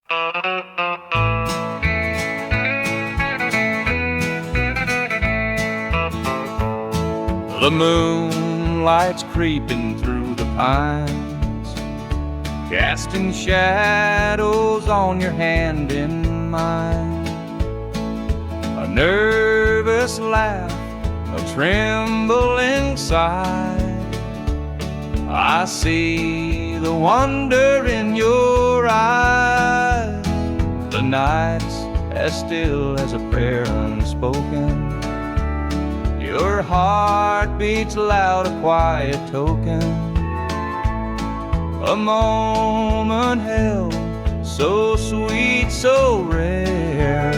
The moonlight's creeping through the pines, casting shadows on your hand in mine. A nervous laugh, a trembling sigh. I see the wonder in your eyes. The night's as still as a prayer unspoken. Your heart beats loud, a quiet token. A moment held, so sweet, so rare.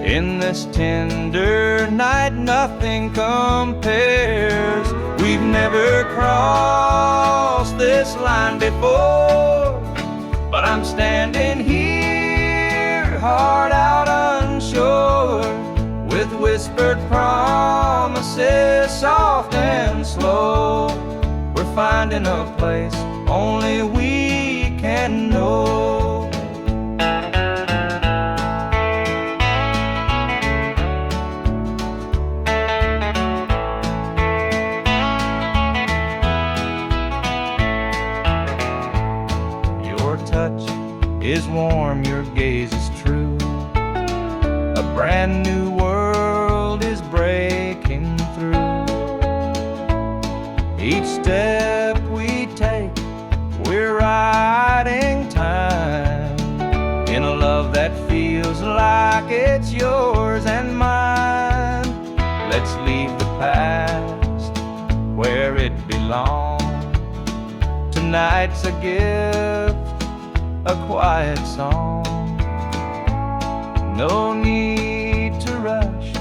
In this tender night, nothing compares. We've never crossed this line before, but I'm standing here, heart out unsure, with whispered promises, soft and slow. We're finding a place only we can know. Your touch is warm, your gaze is true. A brand new world is breaking through. Each step we take, we're riding time in a love that feels like it's yours and mine. Let's leave the past where it belongs. Tonight's a gift, a quiet song. No need to rush,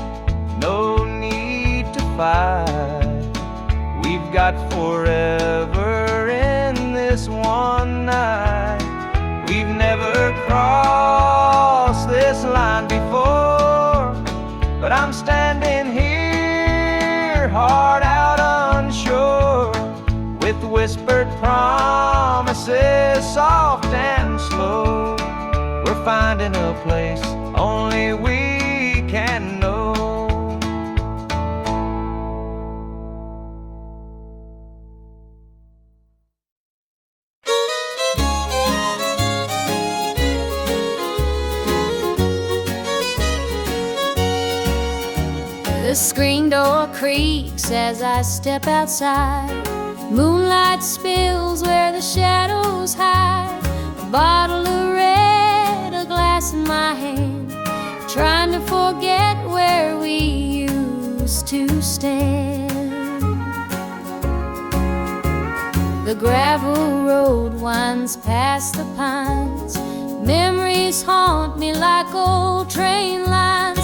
no need to fight. We've got forever in this one night. We've never crossed this line before, but I'm standing here, heart out unsure, with whispered promises, soft and slow. We're finding a place only we can know. The screen door creaks as I step outside. Moonlight spills where the shadows hide. A bottle of red, a glass in my hand, trying to forget where we used to stand. The gravel road winds past the pines. Memories haunt me like old train lines.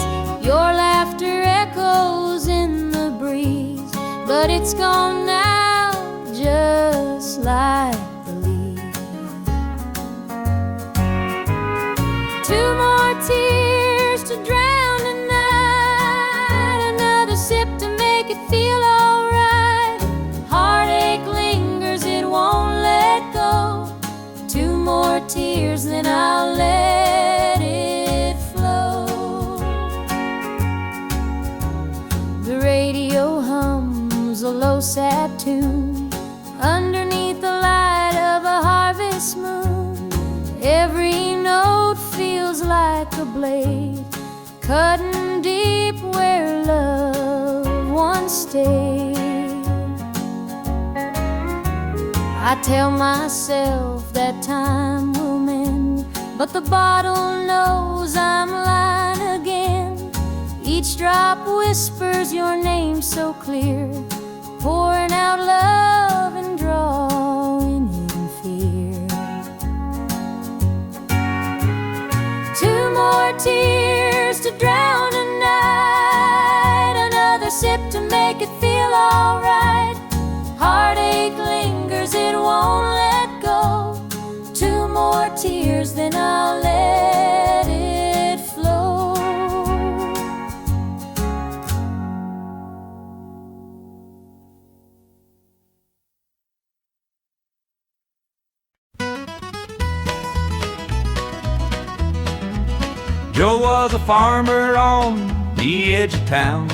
Your laughter echoes in the breeze, but it's gone now, just like the leaves. Two more tears to drown the night, another sip to make it feel alright. Heartache lingers, it won't let go. Two more tears, then I'll let it flow. The radio hums a low sad tune underneath the light of a harvest moon. Every note feels like a blade cutting deep where love once stayed. I tell myself that time will mend, but the bottle knows I'm lying again. Each drop whispers your name so clear, pouring out love and drawing in fear. Two more tears to drown a night, another sip to make it feel alright. Heartache lingers, it won't let go. Two more tears, then I'll let it flow. Joe was a farmer on the edge of town,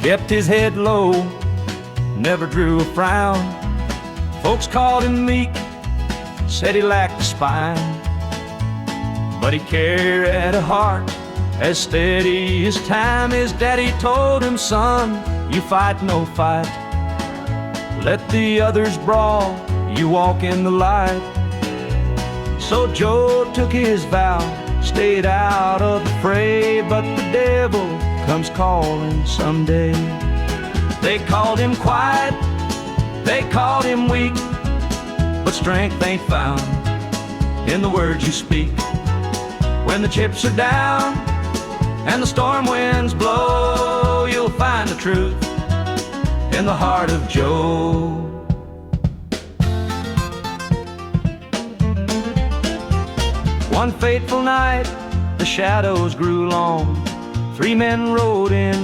kept his head low, never drew a frown. Folks called him meek, said he lacked a spine, but he carried a heart as steady as time. His daddy told him, son, you fight no fight, let the others brawl, you walk in the light. So Joe took his vow, stayed out of the fray, but the devil comes calling someday. They called him quiet, they called him weak, but strength ain't found in the words you speak. When the chips are down and the storm winds blow, you'll find the truth in the heart of Joe. One fateful night, the shadows grew long. 3 men rode in,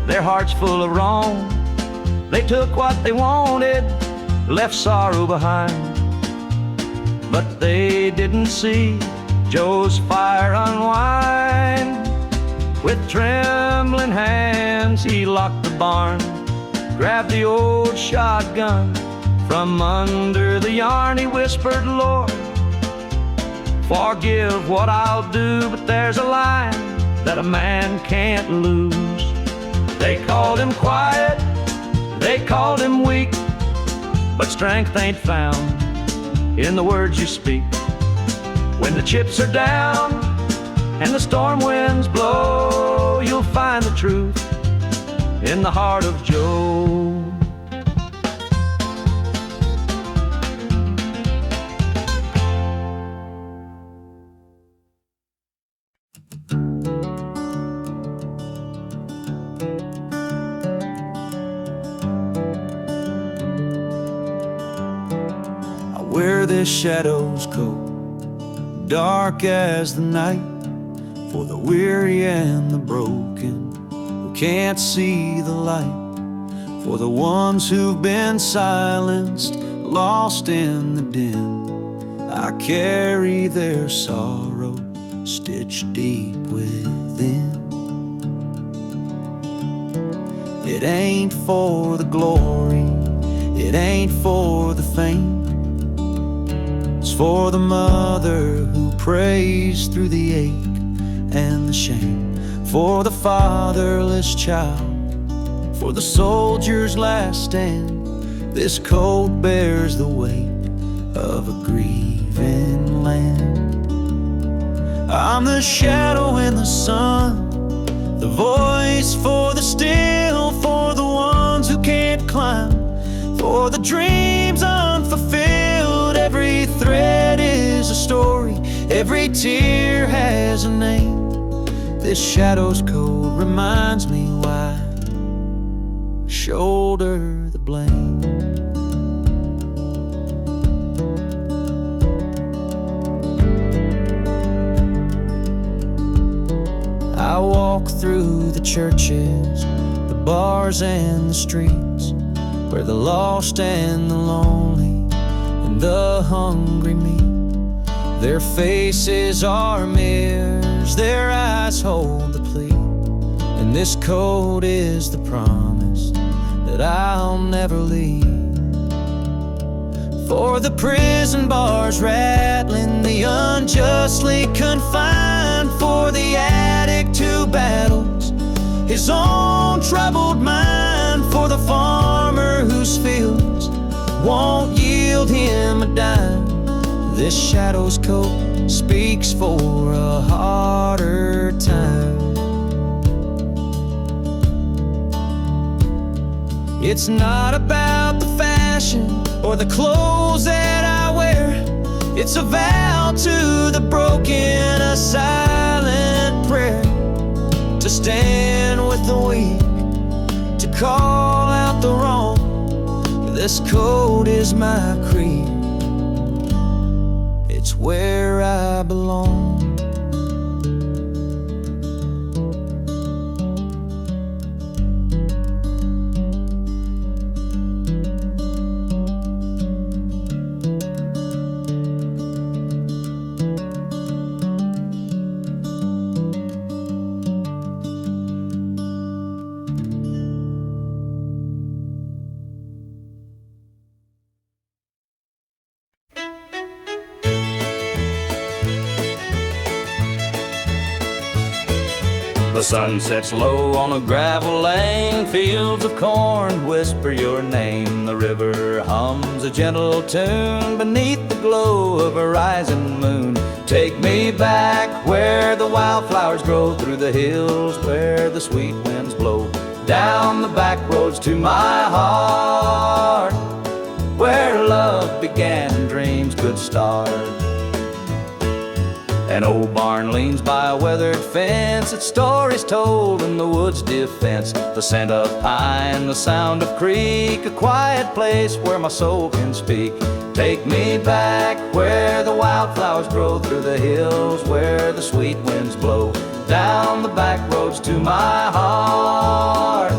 their hearts full of wrong. They took what they wanted, left sorrow behind, but they didn't see Joe's fire unwind. With trembling hands he locked the barn, grabbed the old shotgun from under the yarn. He whispered, Lord, forgive what I'll do, but there's a line that a man can't lose. They called him quiet, they called him weak, but strength ain't found in the words you speak. When the chips are down and the storm winds blow, you'll find the truth in the heart of Joe. I wear this shadow's coat, dark as the night, for the weary and the broken who can't see the light, for the ones who've been silenced, lost in the din. I carry their sorrow stitched deep within. It ain't for the glory, it ain't for the fame, it's for the mother who prays through the ache and the shame, for the fatherless child, for the soldier's last stand. This coat bears the weight of a grieving land. I'm the shadow in the sun, the voice for the still, for the ones who can't climb, for the dreams unfulfilled. Every thread is a story, every tear has a name. This shadow's code reminds me why I shoulder the blame. I walk through the churches, the bars and the streets, where the lost and the lonely and the hungry meet. Their faces are mirrors, their eyes hold the plea, and this code is the promise that I'll never leave. For the prison bars rattling, the unjustly confined, for the addict who battles his own troubled mind, for the farmer whose fields won't yield him a dime. This shadow's coat speaks for a harder time. It's not about the fashion or the clothes that I wear, it's a vow to the broken, a silent prayer, to stand with the weak, to call out the wrong. This code is my creed, it's where I belong. The sun sets low on a gravel lane, fields of corn whisper your name. The river hums a gentle tune beneath the glow of a rising moon. Take me back where the wildflowers grow, through the hills where the sweet winds blow, down the back roads to my heart, where love began and dreams could start. An old barn leans by a weathered fence, its stories told in the wood's defense. The scent of pine, the sound of creek, a quiet place where my soul can speak. Take me back where the wildflowers grow, through the hills where the sweet winds blow, down the back roads to my heart,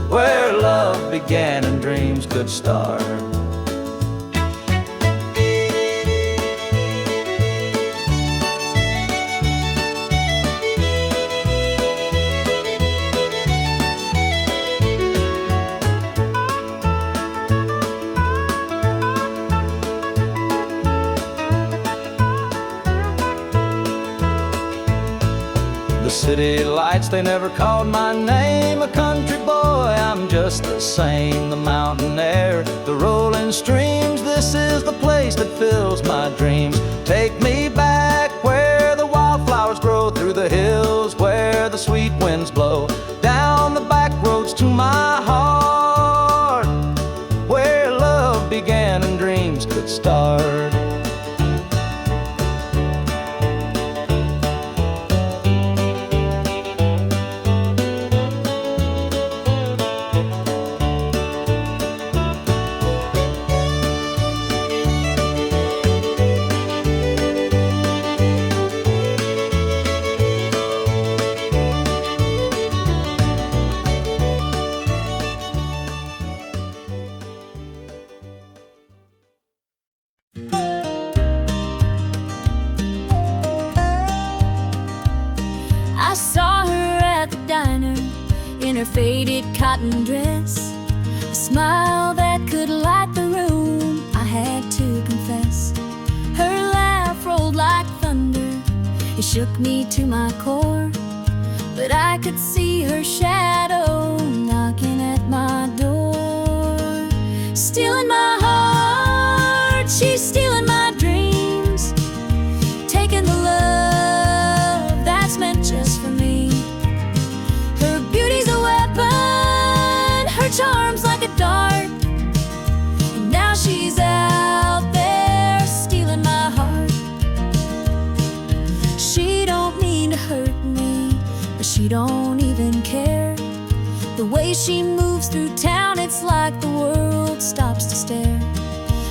where love began and dreams could start. City lights, they never called my name. A country boy, I'm just the same. The mountain air, the rolling streams, this is the place that fills my dreams. Take me back where the wildflowers grow, through the hills where the sweet winds blow, down the back roads to my heart, where love began and dreams could start. I saw her at the diner in her faded cotton dress, a smile that could light the room, I had to confess. Her laugh rolled like thunder, it shook me to my core, but I could see her shadow knocking at my door. Stealing my heart, she's stealing my dreams, taking the love that's meant just for me. Her beauty's a weapon, her charm's like a dart, and now she's out there stealing my heart. She don't mean to hurt me, but she don't even care. The way she moves through town, it's like the world stops to stare.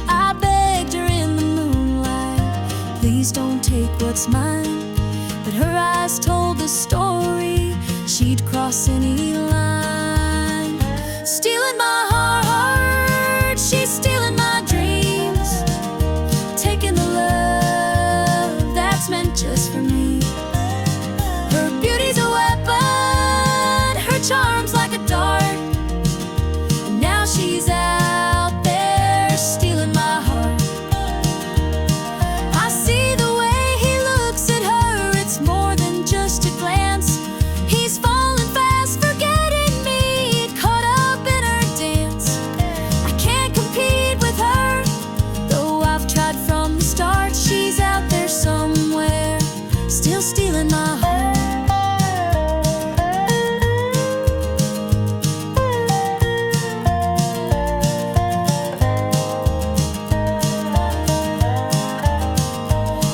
I begged her in the moonlight, please don't take what's mine, but her eyes told the story, she'd cross any line. Stealing my heart, she's stealing my dreams, taking the love that's meant just for me. Her beauty's a weapon, her charm's like a dart, and now she's out there stealing my heart. I see the way he looks at her, it's more than just a glance. He's falling fast, forgetting me, caught up in her dance. I can't compete with her, though I've tried from the start. She's out there somewhere, still stealing my heart.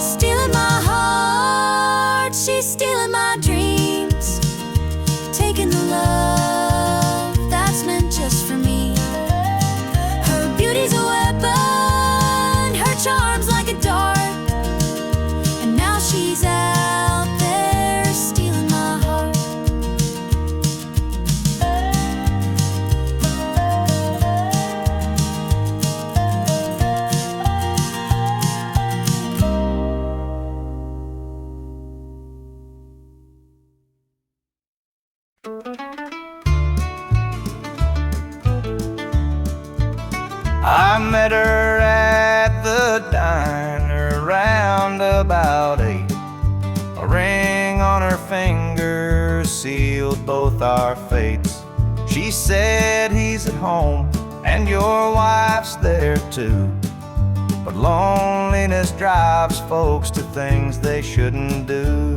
Stealing my heart, she's stealing my dreams, taking the love that's meant just for me. Her beauty's a weapon, her charm's like a dart, and now she's out there stealing my heart. I met her at the diner round about 8, a ring on her finger, sealed both our fates. She said he's at home and your wife's there too, but loneliness drives folks to things they shouldn't do.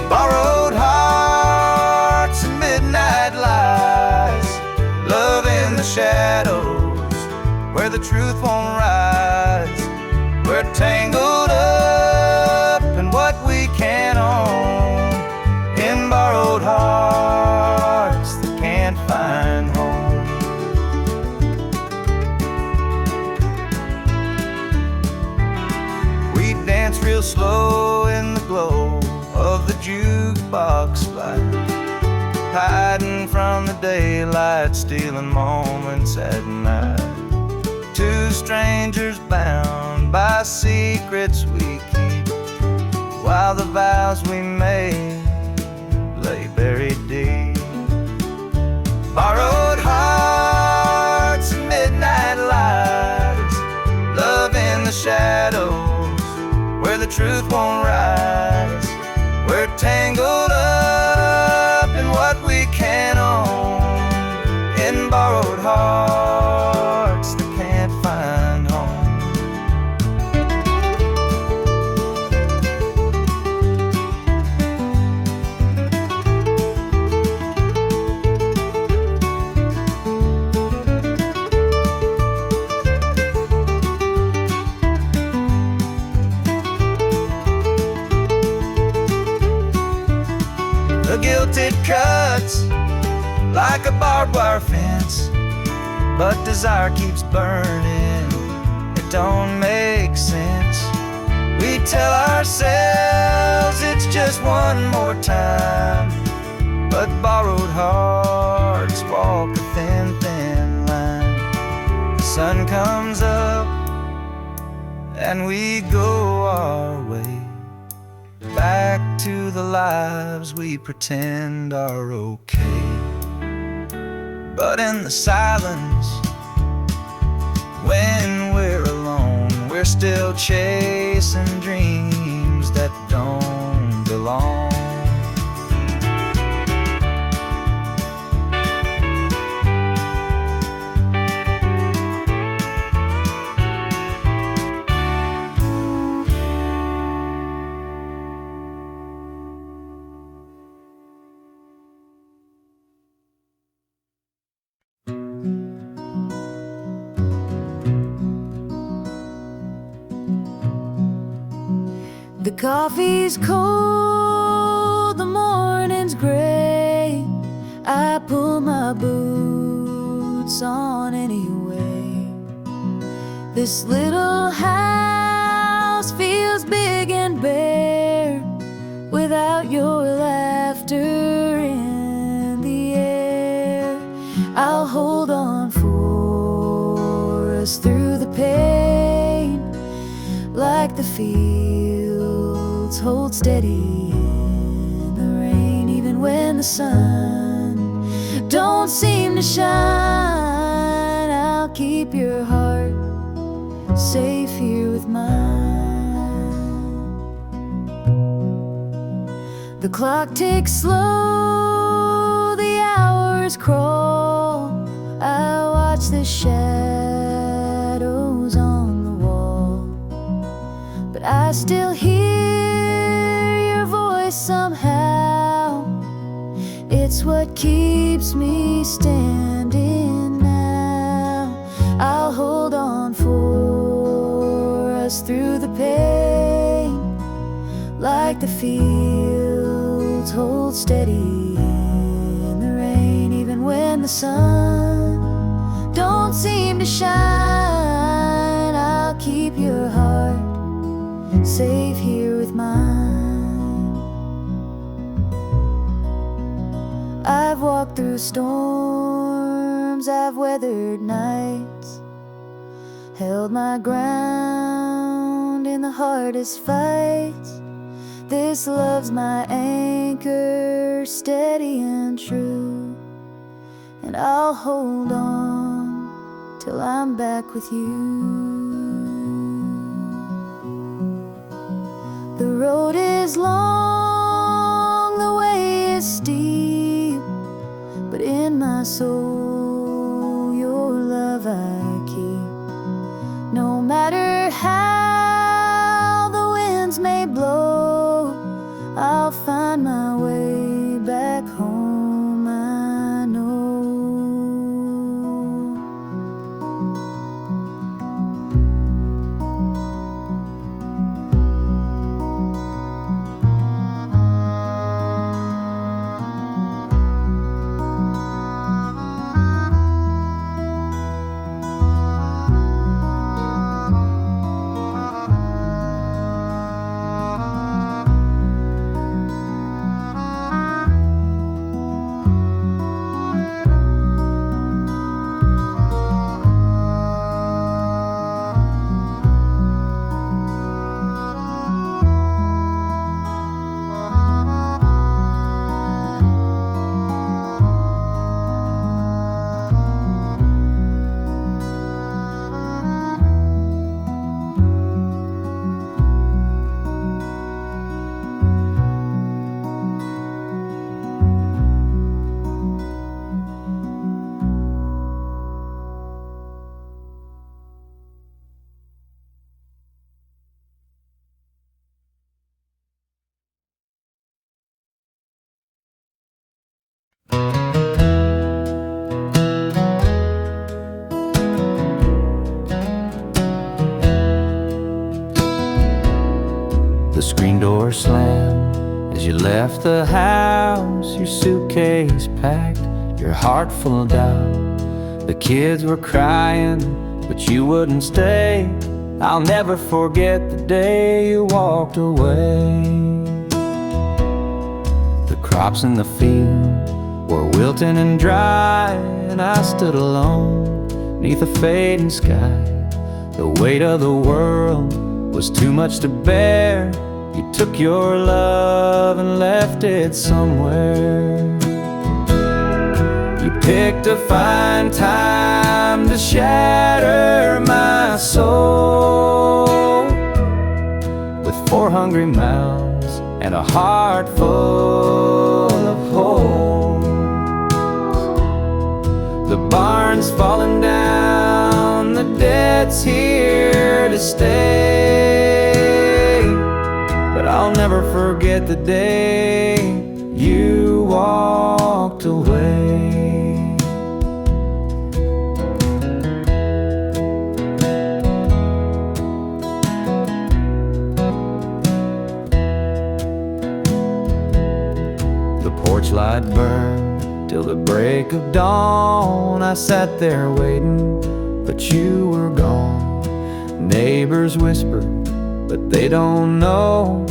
Borrowed hearts and midnight lies, love in the shadows where the truth won't rise. We're tangled up in what we can't own, in borrowed hearts that can't find home. We dance real slow in the glow of the jukebox light, hiding from the daylight, stealing moments at night. Two strangers bound by secrets we keep, while the vows we made lay buried deep. Borrowed hearts and midnight lights, love in the shadows where the truth won't rise. We're tangled up in what we can't own, in borrowed hearts that can't find home. The guilt it cuts like a barbed wire fence, but desire keeps burning, it don't make sense. We tell ourselves it's just one more time, but borrowed hearts walk a thin, thin line. The sun comes up and we go our way, back to the lives we pretend are okay. But in the silence, when we're alone, we're still chasing dreams that don't belong. The coffee's cold, the morning's gray. I pull my boots on anyway. This little house feels big and bare without your laughter in the air. I'll hold on for us through the pain, like the fields hold steady in the rain. Even when the sun don't seem to shine, I'll keep your heart safe here with mine. The clock ticks slow, the hours crawl. I watch the shadows on the wall, but I still hear your voice somehow. It's what keeps me standing now. I'll hold on for us through the pain, like the fields hold steady in the rain. Even when the sun don't seem to shine, I'll keep your heart safe here with mine. I've walked through storms, I've weathered nights, held my ground in the hardest fights. This love's my anchor, steady and true, and I'll hold on till I'm back with you. The road is long, the way steep, but in my soul your love I keep. No matter how the winds may blow, I'll find my way back home, I know. The screen door slammed as you left the house, your suitcase packed, your heart full of doubt. The kids were crying, but you wouldn't stay. I'll never forget the day you walked away. The crops in the field were wilting and dry, and I stood alone neath a fading sky. The weight of the world was too much to bear. You took your love and left it somewhere. You picked a fine time to shatter my soul with 4 hungry mouths and a heart full of holes. The barn's falling down, the debt's here to stay, but I'll never forget the day you walked away. The porch light burned till the break of dawn. I sat there waiting, but you were gone. Neighbors whispered, but they don't know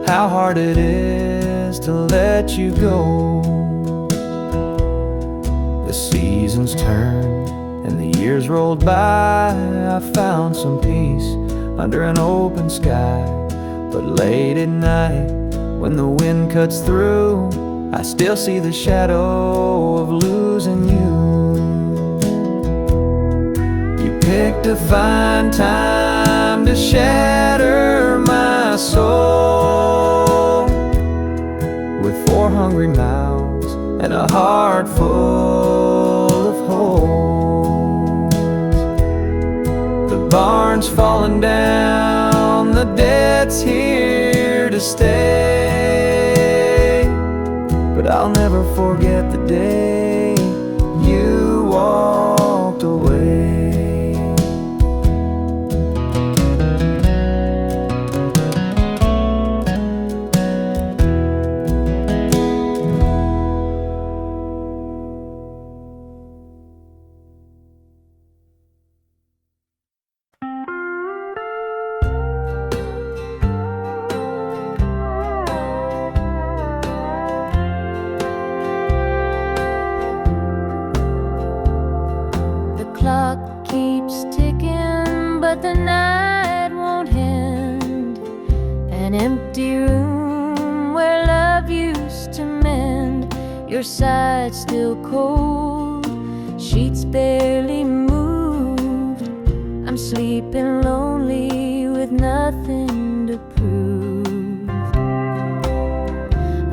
how hard it is to let you go. The seasons turned and the years rolled by. I found some peace under an open sky, but late at night when the wind cuts through, I still see the shadow of losing you. You picked a fine time to shatter my soul with 4 hungry mouths and a heart full of holes. The barn's falling down, the debt's here to stay, but I'll never forget the day you walked away. Clock keeps ticking, but the night won't end. An empty room where love used to mend. Your side still cold, sheets barely moved. I'm sleeping lonely with nothing to prove.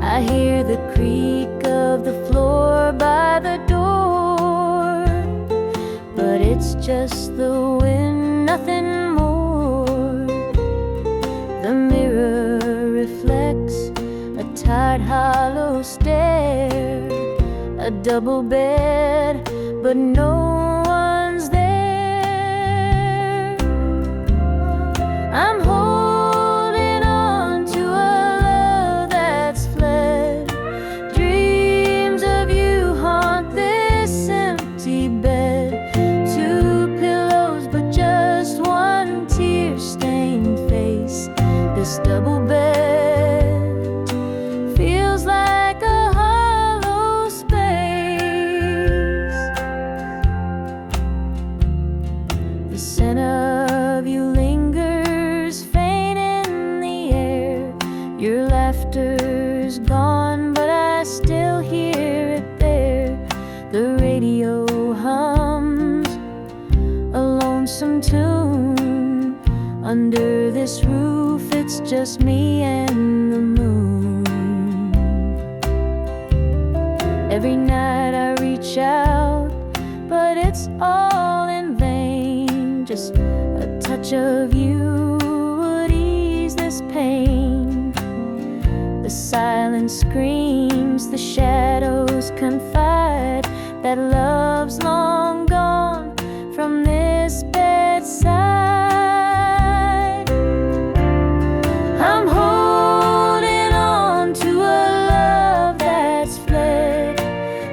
I hear the creak just the wind, nothing more. The mirror reflects a tired, hollow stare, a double bed, but no one's there. I'm holding on to a love that's fled. Dreams of you haunt this empty bed. Two pillows, but just one tear-stained face. This double bed feels like a hollow space. The scent of you lingers faint in the air. Your laughter's gone, but I still hear it there. The radio hums a lonesome tune. Under this roof, it's just me and the moon. Every night I reach out, but it's all in vain. Just a touch of you would ease this pain. The silence screams, the shadows confide that love's long gone from this bedside. I'm holding on to a love that's fled.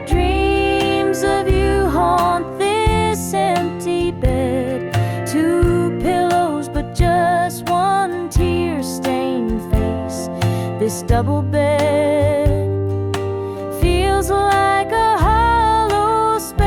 Dreams of you haunt this empty bed. Two pillows, but just one tear-stained face. This double bed feels like a hollow space.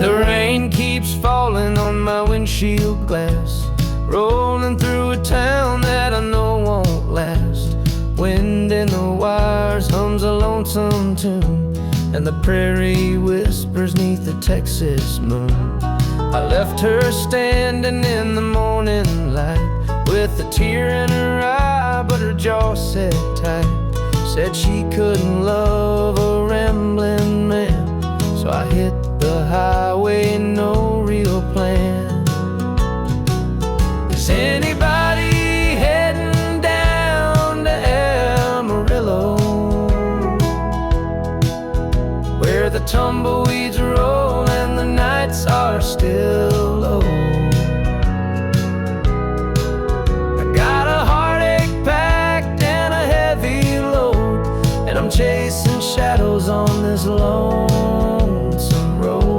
The rain keeps falling on my windshield glass, rolling through a town that I know won't last. Wind in the wires hums a lonesome tune, and the prairie whispers neath the Texas moon. I left her standing in the morning light, with a tear in her eye, but her jaw set tight. Said she couldn't love a rambling man, so I hit the highway, no real plan. Is anybody heading down to Amarillo, where the tumbleweeds roll and the nights are still low? I got a heartache packed and a heavy load, and I'm chasing shadows on this lonesome road.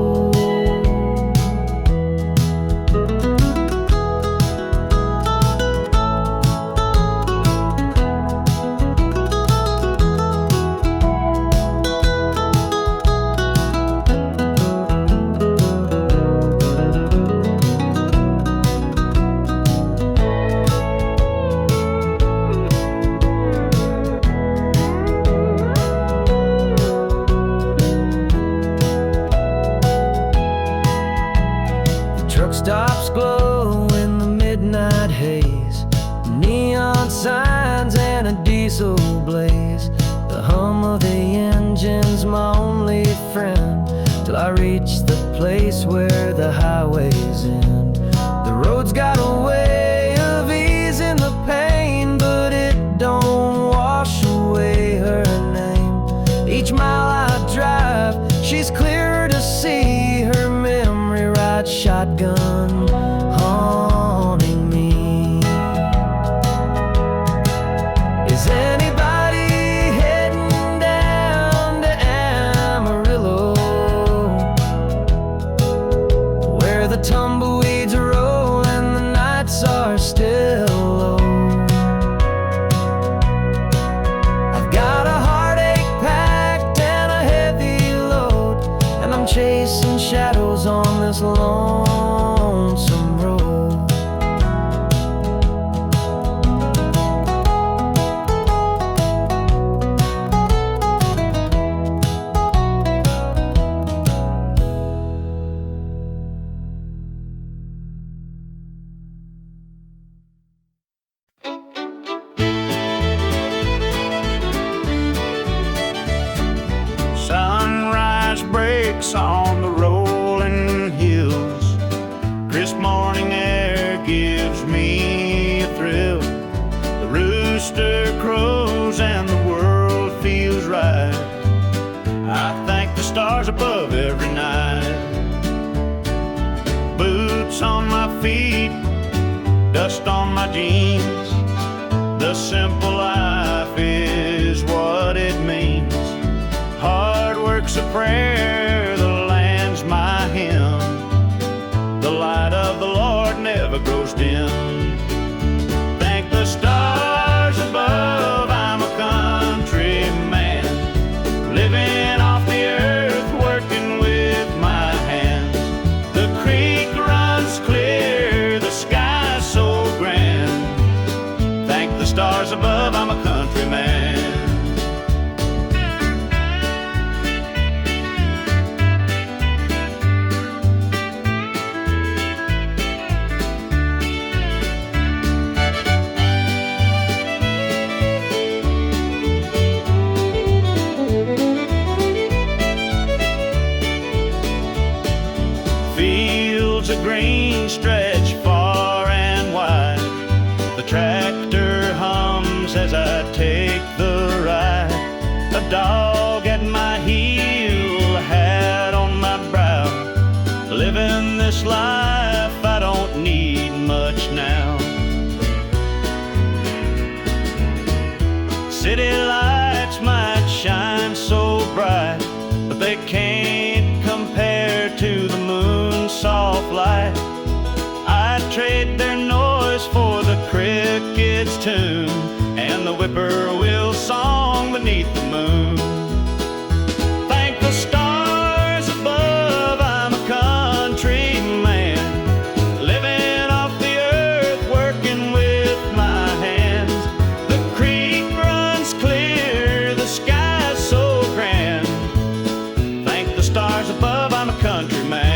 Truck stops glow in the midnight haze, neon signs and a diesel blaze. The hum of the engine's my only friend, till I reach the place where the highways end. The road's got a way of easing the pain, but it don't wash away her name. Each mile I drive, she's clearer to see, her memory rides shotgun, haunting me. Is anybody heading down to Amarillo, where the tumbleweeds roll and the nights are still low? I've got a heartache packed and a heavy load, and I'm chasing shadows on this lawn. licks on the rolling hills. Crisp morning air gives me a thrill. The rooster crows and the world feels right. I thank the stars above every night. Boots on my feet, dust on my jeans. The simple life is what it means. Hard work's a prayer, the land's my hymn. The light of the Lord never grows dim. Thank the stars above, I'm a country man, living off the earth, working with my hands. The creek runs clear, the sky's so grand. Thank the stars above, I'm a country man. Fields of green stretch far and wide. The tractor hums as I take the ride. A dog at my heel, a hat on my brow. Living this life, I don't need much now. City lights might shine so bright, but they can't compare to the moon's soft light. I'd trade their noise for the cricket's tune and the whippoorwill song beneath the moon. Thank the stars above, I'm a country man, living off the earth, working with my hands. The creek runs clear, the sky's so grand. Thank the stars above, I'm a country man.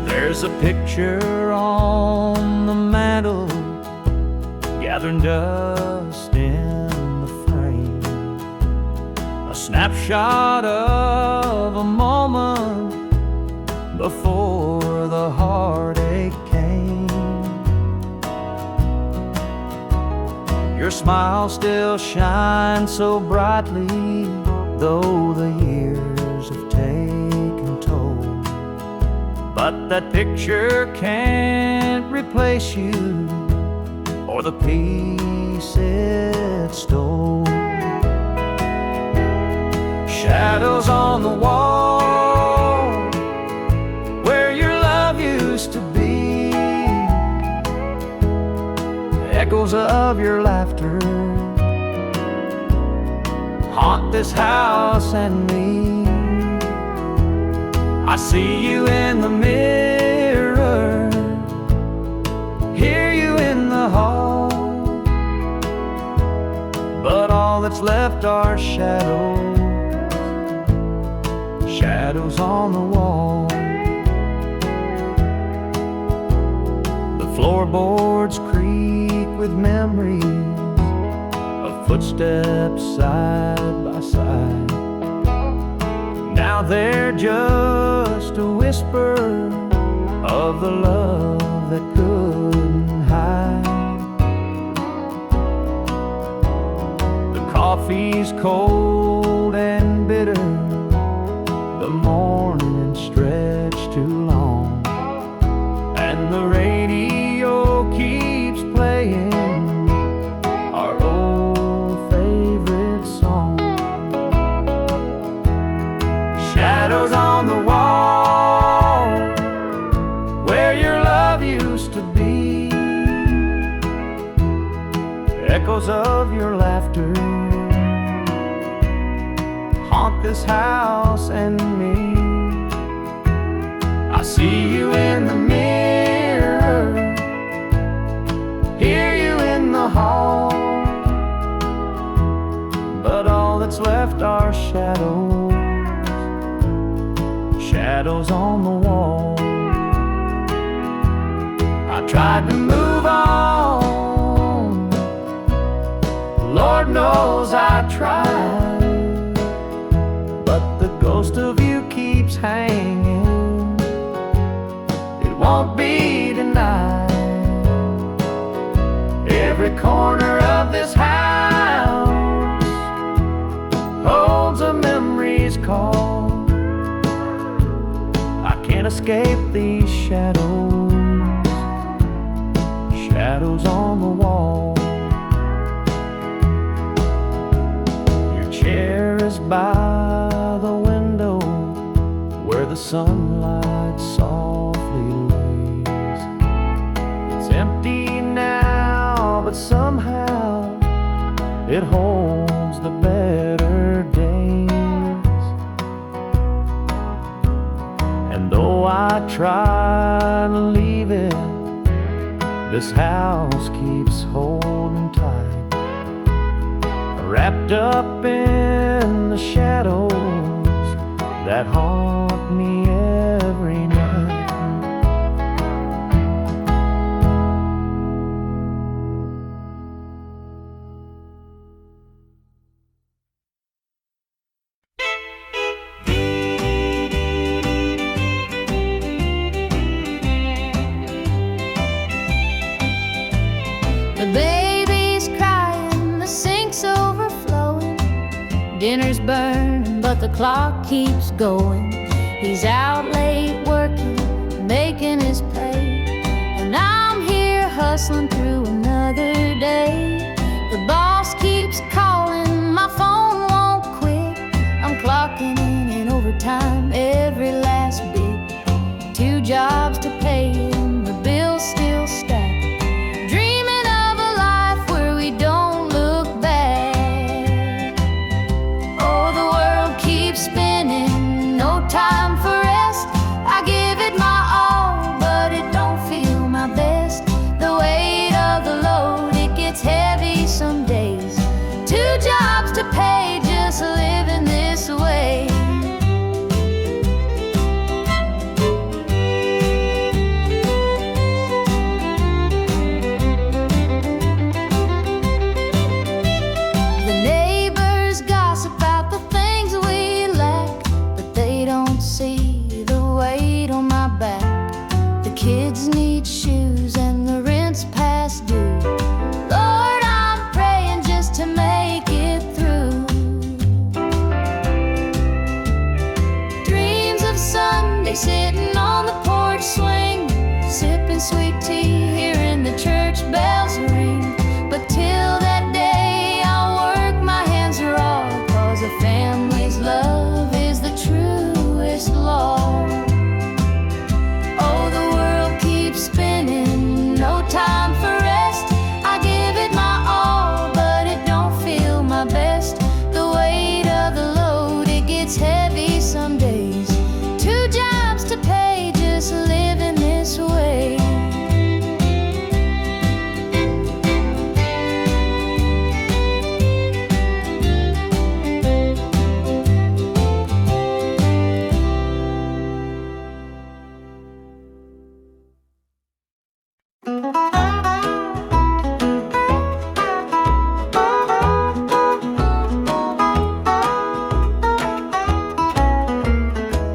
There's a picture on the mantle, gathering dust in the frame. A snapshot of a moment before the heartache came. Your smile still shines so brightly, though the years have taken toll. But that picture can't replace you or the peace it stole. Shadows on the wall where your love used to be, echoes of your laughter haunt this house and me. I see you in the mirror, hear you in the hall, but all that's left are shadows, shadows on the wall. The floorboards creak with memories of footsteps side by side. Now they're just a whisper of the love that couldn't hide. The coffee's cold and bitter, the morning stretched too long, and the radio keeps playing our old favorite song. Shadows on the wall where your love used to be, echoes of your laughter haunt this house and me. I see you in the mirror, hear you in the hall, but all that's left are shadows, shadows on the wall. I tried to move on, Lord knows I tried, but the ghost of you keeps hanging, it won't be denied. Every corner of this house holds a memory's call. I can't escape these shadows, shadows on the wall. Your chair is by the window where the sunlight softly lays. It's empty now, but somehow it holds the better days. And though I try to leave it, this house keeps holding tight, wrapped up in the shadows that haunt me every night. The baby's crying, the sink's overflowing, dinner's burning, but the clock keeps going. He's out late working, making his pay, and I'm here hustling through another day. The boss keeps calling, my phone won't quit. I'm clocking in overtime every last bit. 2 jobs to pay and the bills still stack. Dreaming of a life where we don't look back. Oh, the world keeps spinning, no time for rest. I give it my all, but it don't feel my best. The weight of the load, it gets heavy some days. 2 jobs to pay, just living this way. The neighbors gossip about the things we lack, but they don't see the weight on my back. The kids need shoes and the rent's past due. Lord, I'm praying just to make it through. Dreams of Sunday sitting on the porch swing, sipping sweet tea, hearing the church bells ring. But till that day, I'll work my hands raw, 'cause a family's love is the truest law. Oh, the world keeps spinning, no time for rest. I give it my all, but it don't feel my best. The weight of the load, it gets heavy some days. 2 jobs to pay, just living this way.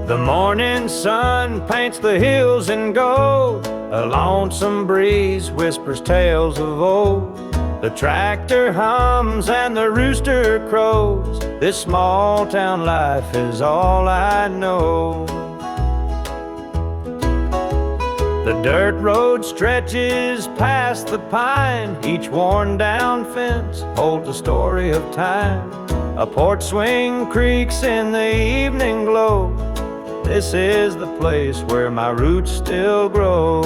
The morning sun paints the hills in gold, a lonesome breeze whispers tales of old. The tractor hums and the rooster crows. This small town life is all I know. The dirt road stretches past the pine. Each worn down fence holds a story of time. A porch swing creaks in the evening glow. This is the place where my roots still grow.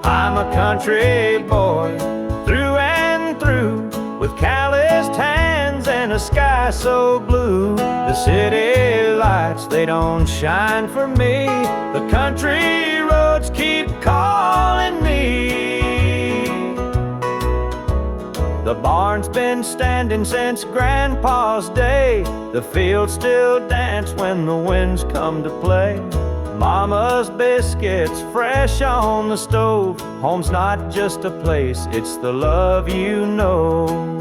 I'm a country boy through and through, with calloused hands and and a sky so blue. The city lights, they don't shine for me. The country roads keep calling me. The barn's been standing since Grandpa's day. The fields still dance when the winds come to play. Mama's biscuits fresh on the stove. Home's not just a place, it's the love you know.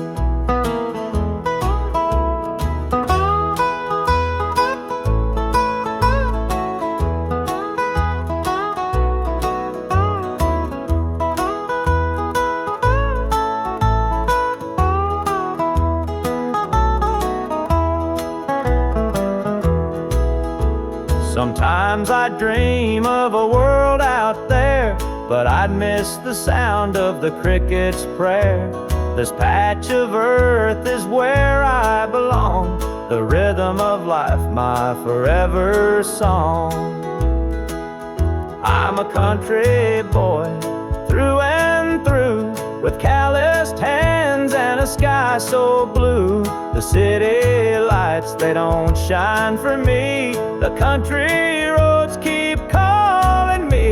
Sometimes I dream of a world out there, but I'd miss the sound of the cricket's prayer. This patch of earth is where I belong, the rhythm of life, my forever song. I'm a country boy, through and through, with calloused hands and a sky so blue. The city lights, they don't shine for me. The country roads keep calling me.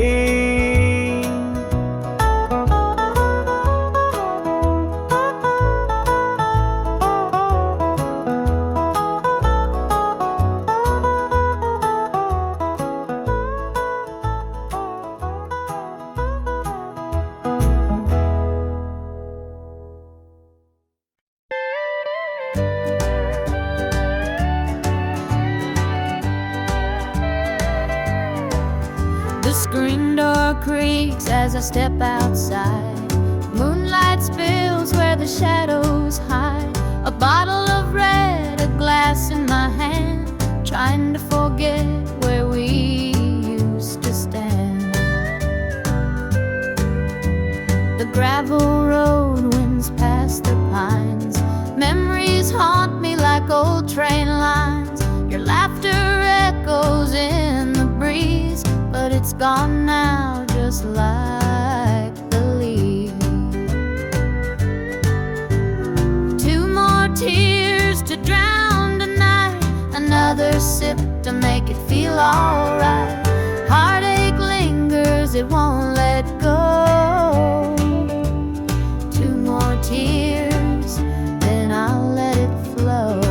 The screen door creaks as I step outside. Moonlight spills where the shadows hide. A bottle of red, a glass in my hand, trying to forget where we used to stand. The gravel road winds past the pines. Memories haunt me like old train lines. Your laughter echoes in the breeze, but it's gone now, just like the leaves. Two more tears to drown tonight, another sip to make it feel alright. Heartache lingers, it won't let go. Two more tears, then I'll let it flow.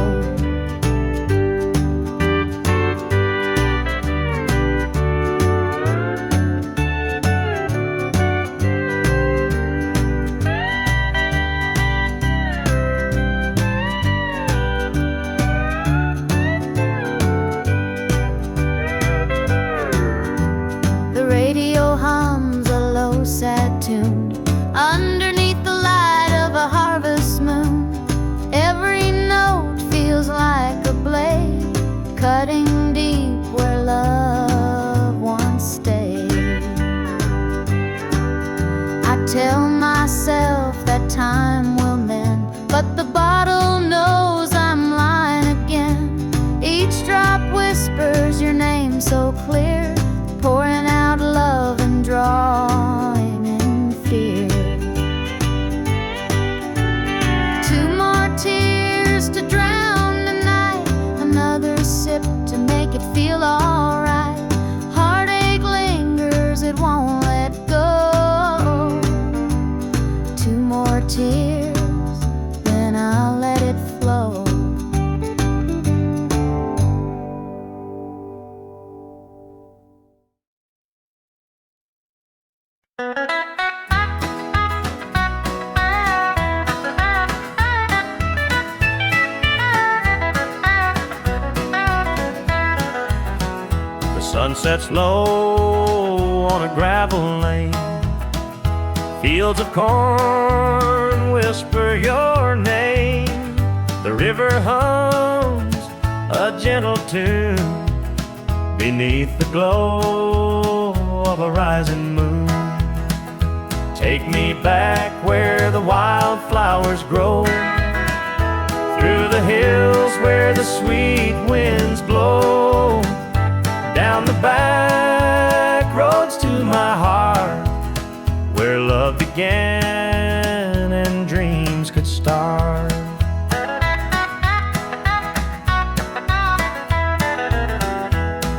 Sad tune underneath the light of a harvest moon. Every note feels like a blade, cutting deep where love once stayed. I tell myself that time will mend, but the bottle knows I'm lying again. Each drop whispers your name so clear, pouring out love and drawing in fear. Two more tears to drown tonight, another sip to make it feel alright. Heartache lingers, it won't let go. Two more tears, then I'll let it flow. The sun sets low on a gravel lane. Fields of corn whisper your name. The river hums a gentle tune beneath the glow of a rising moon. Take me back where the wildflowers grow, through the hills where the sweet winds blow, down the back roads to my heart, where love began and dreams could start.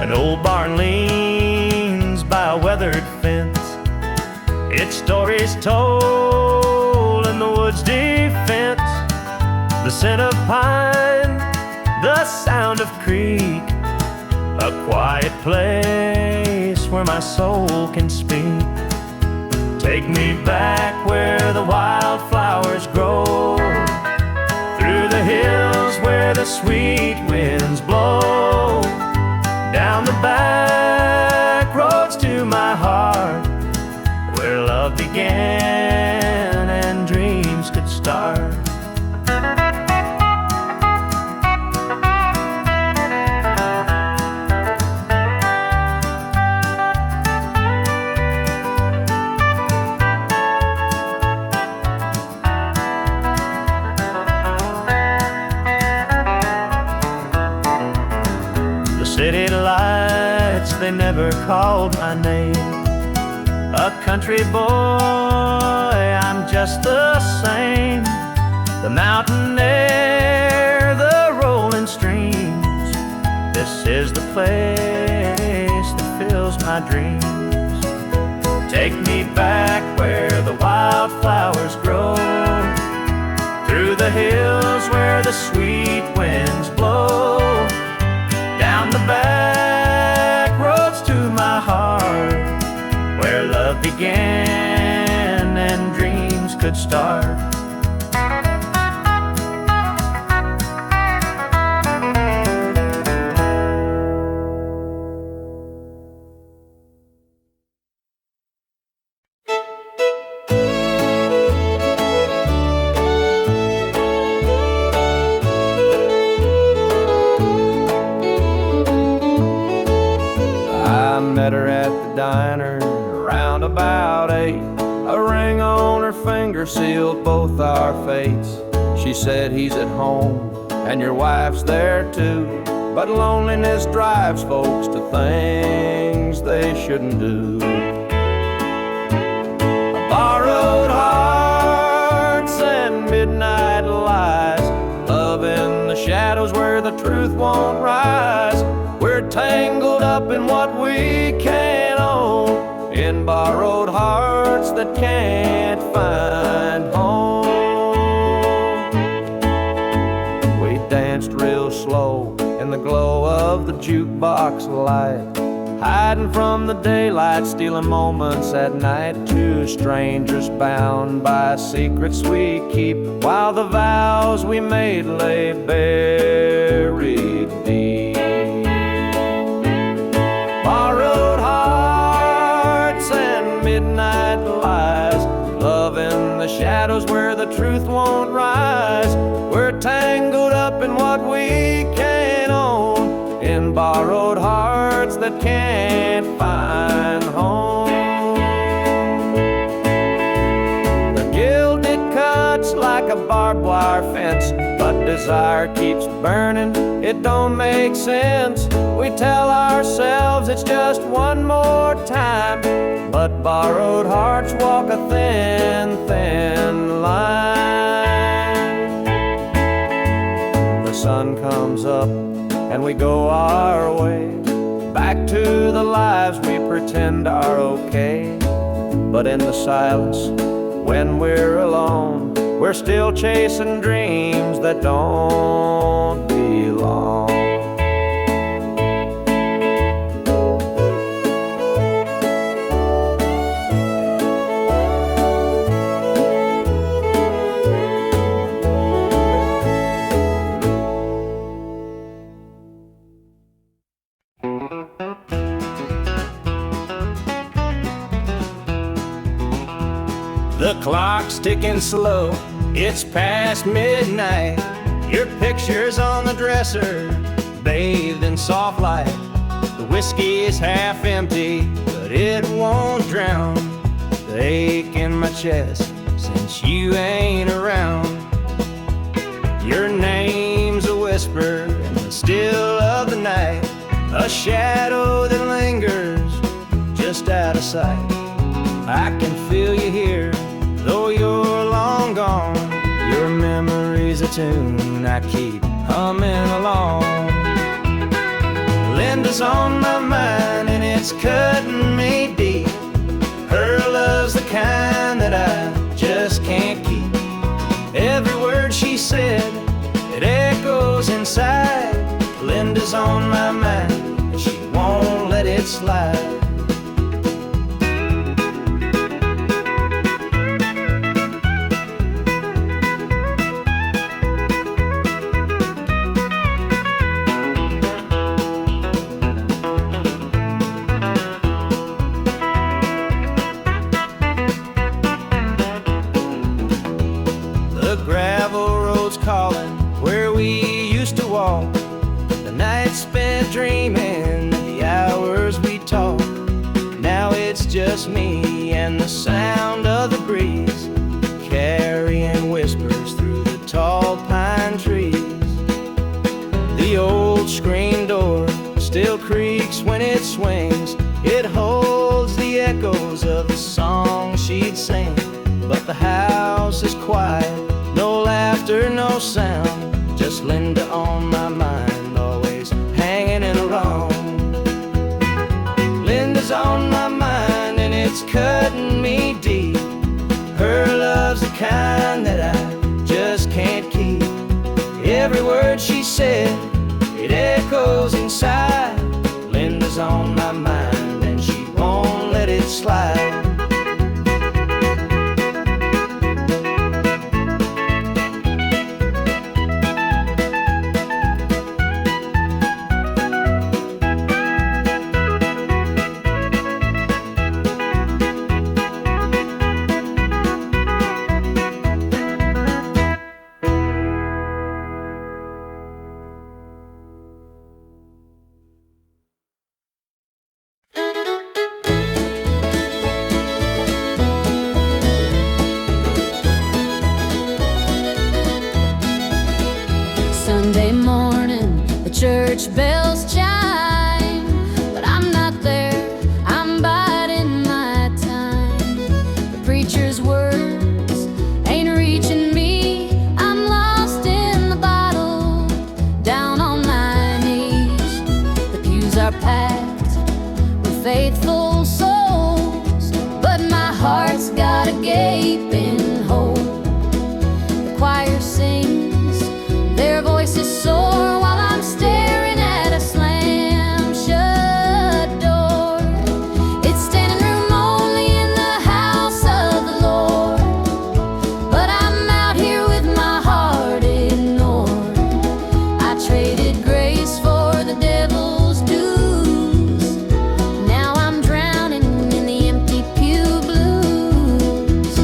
An old barn leans by a weathered fence, its stories told in the woods' defense. The scent of pine, the sound of creek, a quiet place where my soul can speak. Take me back where the wildflowers grow, through the hills where the sweet winds blow, down the back roads to my heart, where love began and dreams could start. City lights, they never called my name. A country boy, I'm just the same. The mountain air, the rolling streams, this is the place that fills my dreams. Take me back where the wildflowers grow, through the hills where the sweet winds blow, down the back roads to my heart, where love began and dreams could start. Met her at the diner around about 8. A ring on her finger sealed both our fates. She said, he's at home and your wife's there too, but loneliness drives folks to things they shouldn't do. Borrowed hearts and midnight lies, love in the shadows where the truth won't rise. We're tangled up in what we can't own, in borrowed hearts that can't find home. We danced real slow in the glow of the jukebox light, hiding from the daylight, stealing moments at night. Two strangers bound by secrets we keep, while the vows we made lay buried deep. Borrowed hearts and midnight lies, love in the shadows where the truth won't rise. We're tangled up in what we can't own, in borrowed hearts that can't find home. The gilded cuts like a barbed wire fence, but desire keeps burning, it don't make sense. We tell ourselves it's just one more time, but borrowed hearts walk a thin, thin line. The sun comes up and we go our way, back to the lives we pretend are okay. But in the silence, when we're alone, we're still chasing dreams that don't belong. The clock's ticking slow, it's past midnight. Your picture's on the dresser, bathed in soft light. The whiskey is half empty, but it won't drown the ache in my chest since you ain't around. Your name's a whisper in the still of the night, a shadow that lingers just out of sight. I can feel you here, though you're long gone. Your memory's a tune I keep humming along. Lend Linda's on my mind and it's cutting me deep. Her love's the kind that I just can't keep. Every word she said, it echoes inside. Linda's on my mind and she won't let it slide. The gravel road's calling where we used to walk. The nights spent dreaming, the hours we talked. Now it's just me and the sound of the breeze, carrying whispers through the tall pine trees. The old screen door still creaks when it swings. It holds the echoes of the song she'd sing. But the house is quiet, no laughter, no sound. Just Linda on my mind, always hanging around. Linda's on my mind and it's cutting me deep. Her love's the kind that I just can't keep. Every word she said, it echoes inside. Linda's on my mind and she won't let it slide. Sunday morning, the church bells chime, but I'm not there, I'm biding my time. The preacher's words ain't reaching me, I'm lost in the bottle, down on my knees. The pews are packed with faithful souls, but my heart's got a gaping hole. The choir sings, their voices soar while I'm staring at a slam-shut door. It's standing room only in the house of the Lord, but I'm out here with my heart ignored. I traded grace for the devil's dues. Now I'm drowning in the empty pew blues.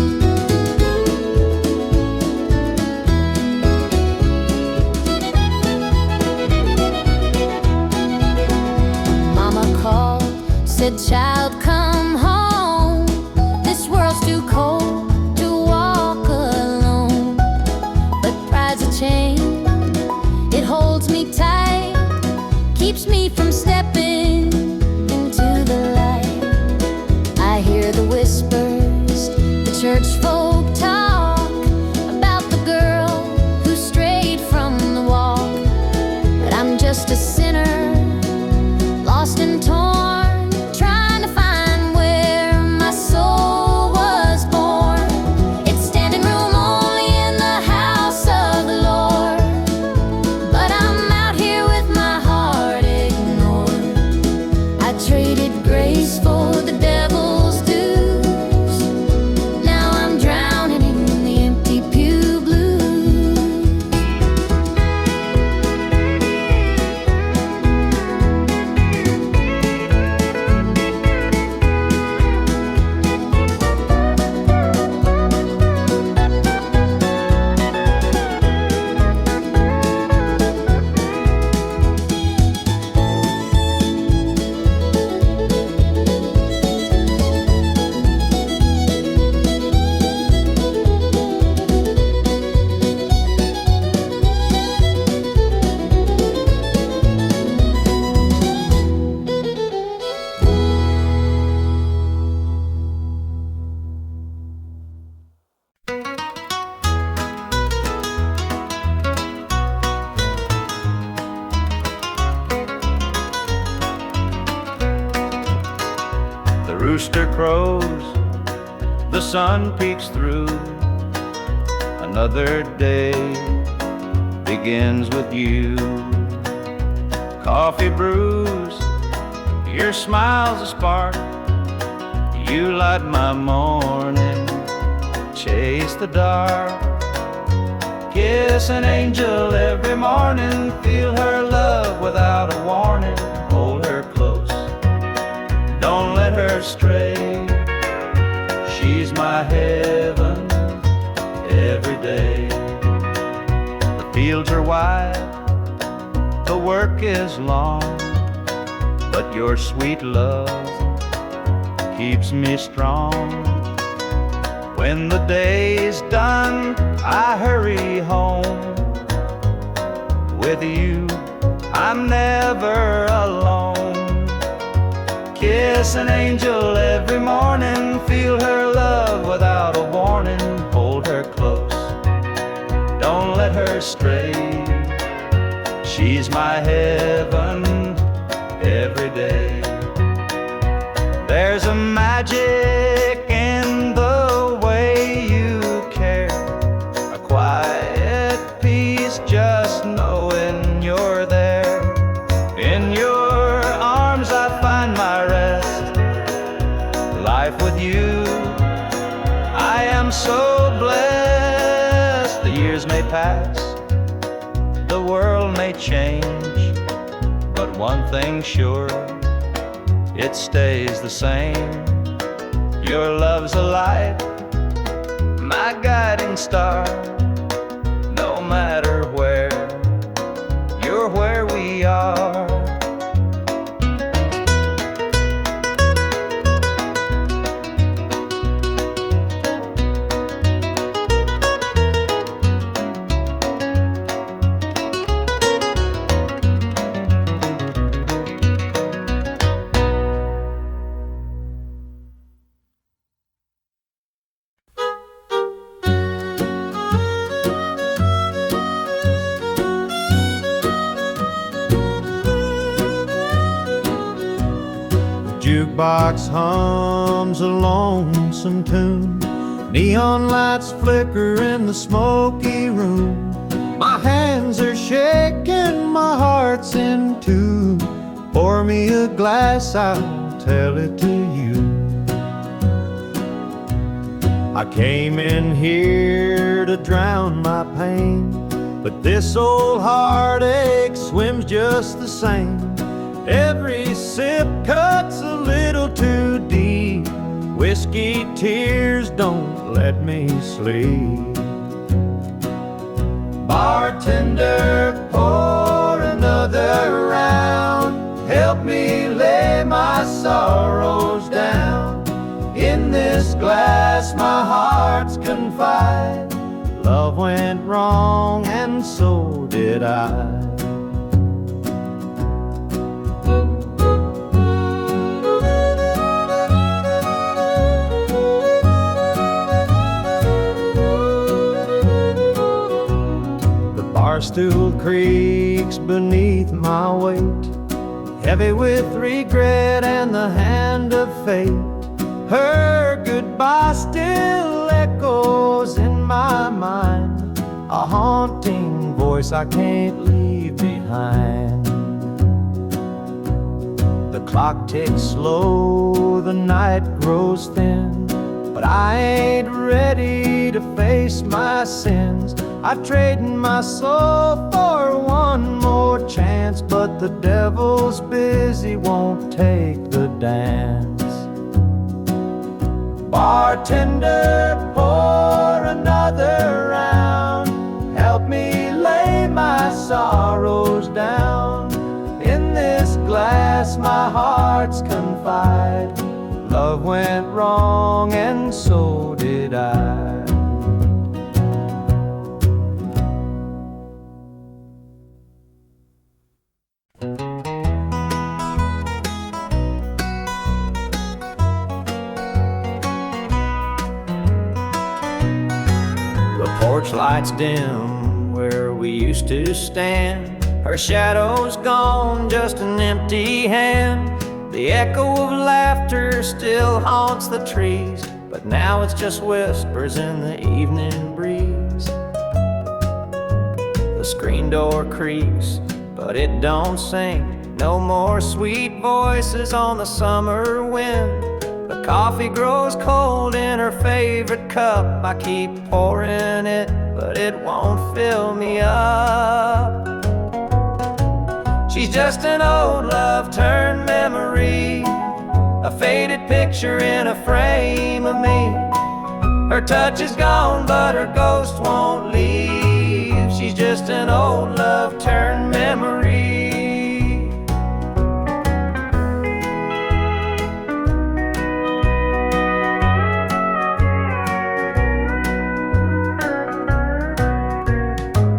Mama called, said, "Child, come home. This world's too cold to walk alone." But pride's a chain, it holds me tight, keeps me from stepping into the light. I hear the whispers, the church folk talk about the girl who strayed from the walk. But I'm just a sinner, lost and torn, trying to find where my soul was born. It's standing room only in the house of the Lord, but I'm out here with my heart ignored. I traded grace for the devil's dues. Now I'm drowning in the empty pew blues. rooster crows, the sun peeks through. Another day begins with you. Coffee brews, your smile's a spark. You light my morning, chase the dark. Kiss an angel every morning, feel her love without a warning. Hold her close, don't let her stray. She's my heaven every day. The fields are wide, the work is long, but your sweet love keeps me strong. When the day's done, I hurry home. With you, I'm never alone. Kiss an angel every morning, feel her love without a warning. Hold her close, don't let her stray. She's my heaven every day. There's a magic in the way you care, a quiet peace just knowing you're there. In your arms I find my rest. Life with you, I am so blessed. The years may pass, the world may change, but one thing's sure, it stays the same. Your love's a light, my guiding star. No matter where, you're where we are. Jukebox hums a lonesome tune, neon lights flicker in the smoky room. My hands are shaking, my heart's in tune. Pour me a glass, I'll tell it to you. I came in here to drown my pain, but this old heartache swims just the same. Every sip cuts a little too deep. Whiskey tears don't let me sleep. Bartender, pour another round. Help me lay my sorrows down. In this glass my heart's confide. Love went wrong and so did I. Barstool creaks beneath my weight, heavy with regret and the hand of fate. Her goodbye still echoes in my mind, a haunting voice I can't leave behind. The clock ticks slow, the night grows thin, but I ain't ready to face my sins. I've traded my soul for one more chance, but the devil's busy, won't take the dance. Bartender, pour another round. Help me lay my sorrows down. In this glass my heart's confide. Love went wrong and so did I. Porch lights dim where we used to stand. Her shadow's gone, just an empty hand. The echo of laughter still haunts the trees, but now it's just whispers in the evening breeze. The screen door creaks, but it don't sing. No more sweet voices on the summer wind. The coffee grows cold in her favorite cup. I keep pouring it, but it won't fill me up. She's just an old love turned memory, a faded picture in a frame of me. Her touch is gone, but her ghost won't leave. She's just an old love turned memory.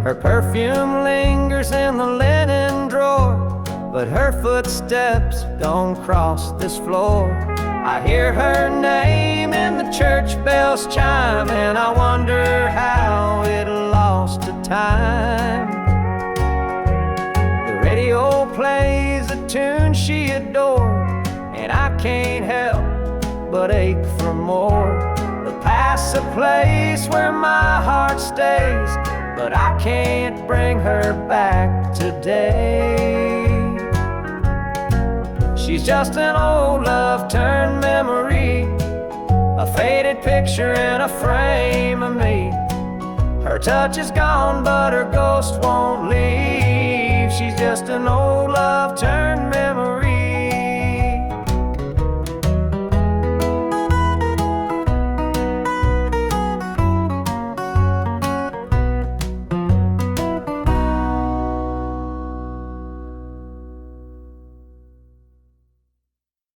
Her perfume lingers in the linen drawer, but her footsteps don't cross this floor. I hear her name in the church bells chime, and I wonder how it lost to time. The radio plays a tune she adored, and I can't help but ache for more. The past's a place where my heart stays, but I can't bring her back today. She's just an old love turned memory, a faded picture in a frame of me. Her touch is gone, but her ghost won't leave. She's just an old love turned memory.